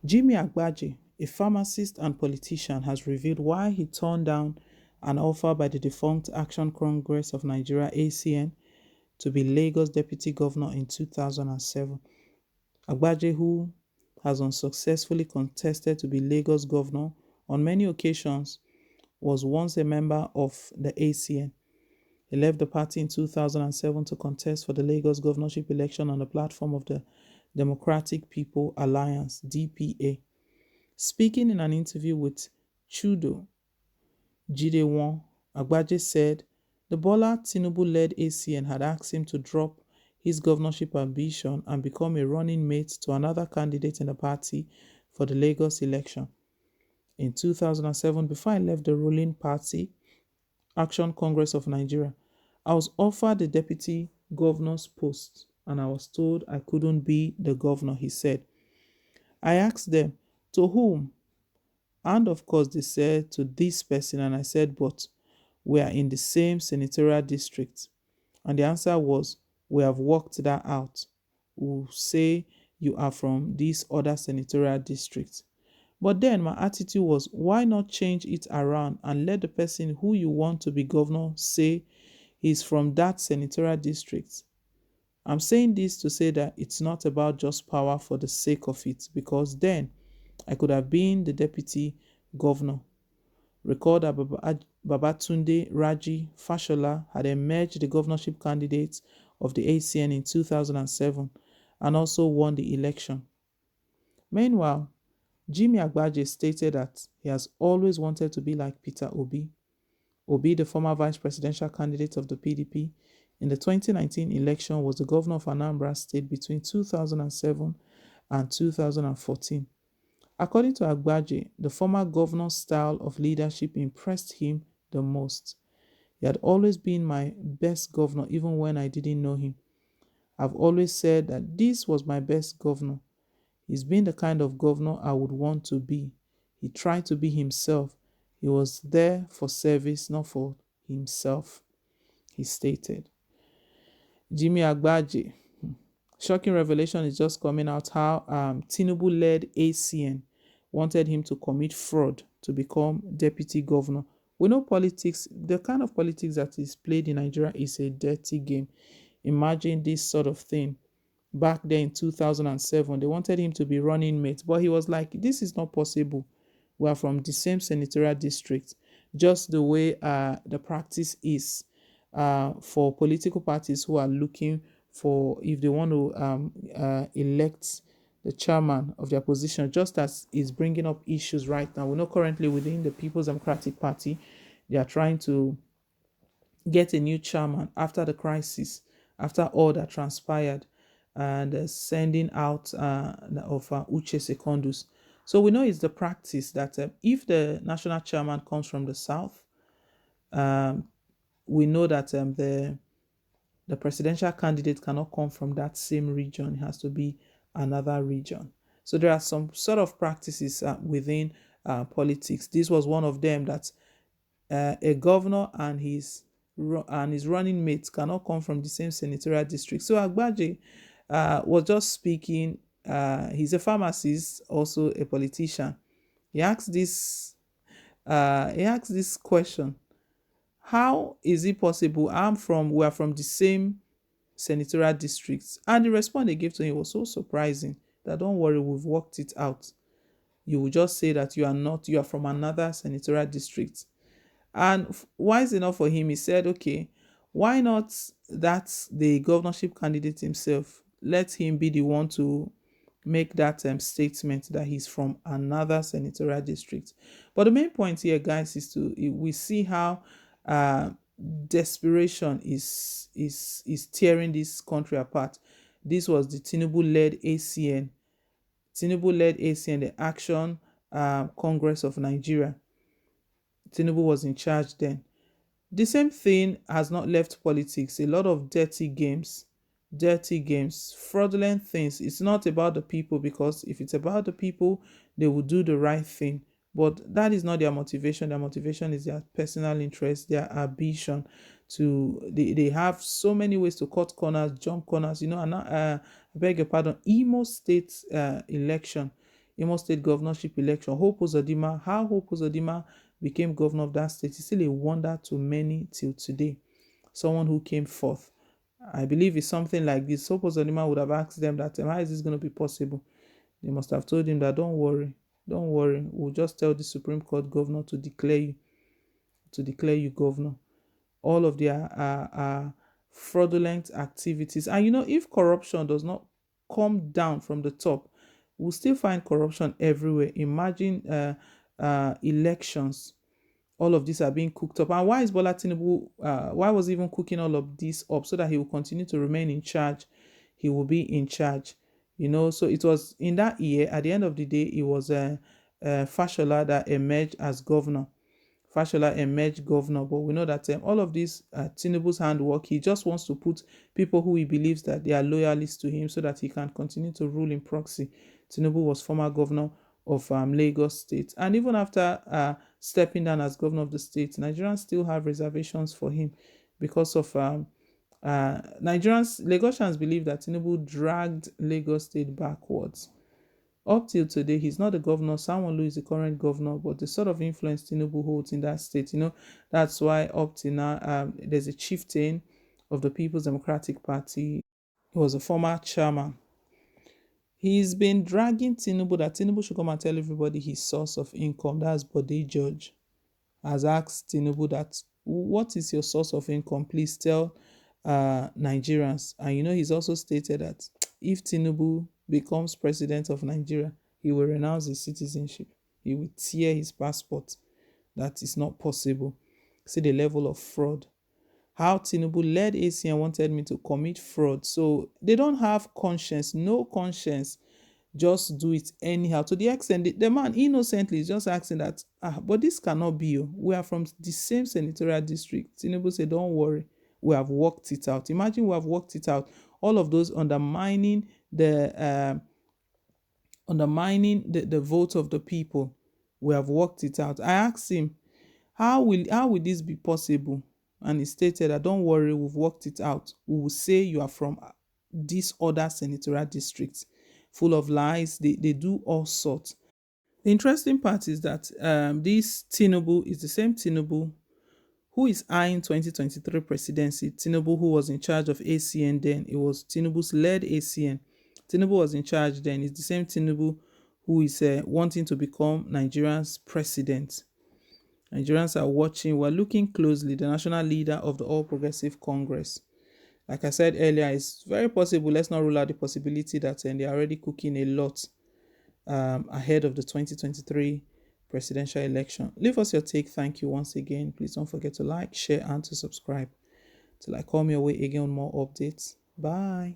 Jimi Agbaje, a pharmacist and politician, has revealed why he turned down an offer by the defunct Action Congress of Nigeria (ACN) to be Lagos Deputy Governor in 2007. Agbaje, who has unsuccessfully contested to be Lagos Governor on many occasions, was once a member of the ACN. He left the party in 2007 to contest for the Lagos governorship election on the platform of the Democratic People Alliance (DPA). Speaking in an interview with Chudo Jidewon, Agbaje said the Bola Tinubu-led ACN had asked him to drop his governorship ambition and become a running mate to another candidate in the party for the Lagos election. In 2007, before I left the ruling party, Action Congress of Nigeria, I was offered the deputy governor's post and I was told I couldn't be the governor, he said. I asked them, to whom? And of course, they said to this person, and I said, but we are in the same senatorial district. And the answer was, we have worked that out. We'll say you are from this other senatorial district. But then my attitude was, why not change it around and let the person who you want to be governor say he's from that senatorial district? I'm saying this to say that it's not about just power for the sake of it, because then I could have been the deputy governor. Recall that Babatunde Raji Fashola had emerged the governorship candidate of the ACN in 2007 and also won the election. Meanwhile, Jimi Agbaje stated that he has always wanted to be like Peter Obi. Obi, the former vice presidential candidate of the PDP in the 2019 election, was the governor of Anambra State between 2007 and 2014. According to Agbaje, the former governor's style of leadership impressed him the most. He had always been my best governor even when I didn't know him. I've always said that this was my best governor. He's been the kind of governor I would want to be. He tried to be himself. He was there for service, not for himself, he stated. Jimi Agbaje. Shocking revelation is just coming out how Tinubu-led ACN wanted him to commit fraud to become deputy governor. We know politics, the kind of politics that is played in Nigeria is a dirty game. Imagine this sort of thing. Back then in 2007, they wanted him to be running mate, but he was like, this is not possible. We are from the same senatorial district, just the way the practice is for political parties who are looking for, if they want to elect the chairman of their position, just as is bringing up issues right now. We know currently within the People's Democratic Party, they are trying to get a new chairman after the crisis, after all that transpired, and sending out of Uche Secondus. So we know it's the practice that if the national chairman comes from the south, we know that the presidential candidate cannot come from that same region. It has to be another region. So there are some sort of practices within politics. This was one of them, that a governor and his running mates cannot come from the same senatorial district. So Agbaje was just speaking. He's a pharmacist, also a politician. He asked this. He asked this question: how is it possible? We are from the same senatorial districts. And the response they gave to him was so surprising that, don't worry, we've worked it out. You will just say that you are from another senatorial district. And wise enough for him, he said, okay, why not that the governorship candidate himself, let him be the one to make that statement that he's from another senatorial district. But the main point here, guys, is we see how uh, desperation is tearing this country apart. This was the Tinubu-led ACN, the Action Congress of Nigeria. Tinubu was in charge then. The same thing has not left politics. A lot of dirty games, fraudulent things. It's not about the people, because if it's about the people, they will do the right thing. But that is not their motivation. Their motivation is their personal interest, their ambition. They have so many ways to cut corners, jump corners. And I beg your pardon, Imo State election. Imo State governorship election. Hope Uzodinma, how Hope Uzodinma became governor of that state is still a wonder to many till today. Someone who came forth. I believe it's something like this. Hope Uzodinma would have asked them that, how is this going to be possible? They must have told him that, don't worry, we'll just tell the Supreme Court governor to declare you governor. All of their fraudulent activities. And if corruption does not come down from the top, we'll still find corruption everywhere. Imagine elections. All of these are being cooked up. And why is Bola Tinubu, why was he even cooking all of this up? So that he will continue to remain in charge. He will be in charge. So it was in that year, at the end of the day, it was Fashola that emerged as governor. Fashola emerged governor, but we know that all of this Tinubu's handwork, he just wants to put people who he believes that they are loyalists to him so that he can continue to rule in proxy. Tinubu was former governor of Lagos State, and even after stepping down as governor of the state, Nigerians still have reservations for him because of Lagosians believe that Tinubu dragged Lagos State backwards. Up till today, he's not the governor. Sanwo-Olu is the current governor, but the sort of influence Tinubu holds in that state, that's why up till now, there's a chieftain of the People's Democratic Party. He was a former chairman. He's been dragging Tinubu, that Tinubu should come and tell everybody his source of income. That's Bode George has asked Tinubu that, what is your source of income? Please tell Nigerians. And he's also stated that if Tinubu becomes president of Nigeria, he will renounce his citizenship. He will tear his passport. That is not possible. See the level of fraud. How Tinubu-led ACN wanted me to commit fraud. So they don't have conscience, no conscience. Just do it anyhow. To the extent the man innocently is just asking that, but this cannot be you. We are from the same senatorial district. Tinubu said, don't worry, we have worked it out. Imagine we have worked it out. All of those undermining the vote of the people. We have worked it out. I asked him, how will this be possible? And he stated that, don't worry, we've worked it out. We will say you are from this other senatorial district. Full of lies. They do all sorts. The interesting part is that this Tinubu is the same Tinubu who is eyeing 2023 presidency. Tinubu, who was in charge of ACN then. It was Tinubu's led ACN. Tinubu was in charge then. It's the same Tinubu who is wanting to become Nigeria's president. Nigerians are watching. We're looking closely. The national leader of the All Progressive Congress. Like I said earlier, it's very possible. Let's not rule out the possibility that they're already cooking a lot ahead of the 2023 presidential election. Leave us your take. Thank you once again. Please don't forget to like, share, and to subscribe. Till I come your way again on more updates. Bye.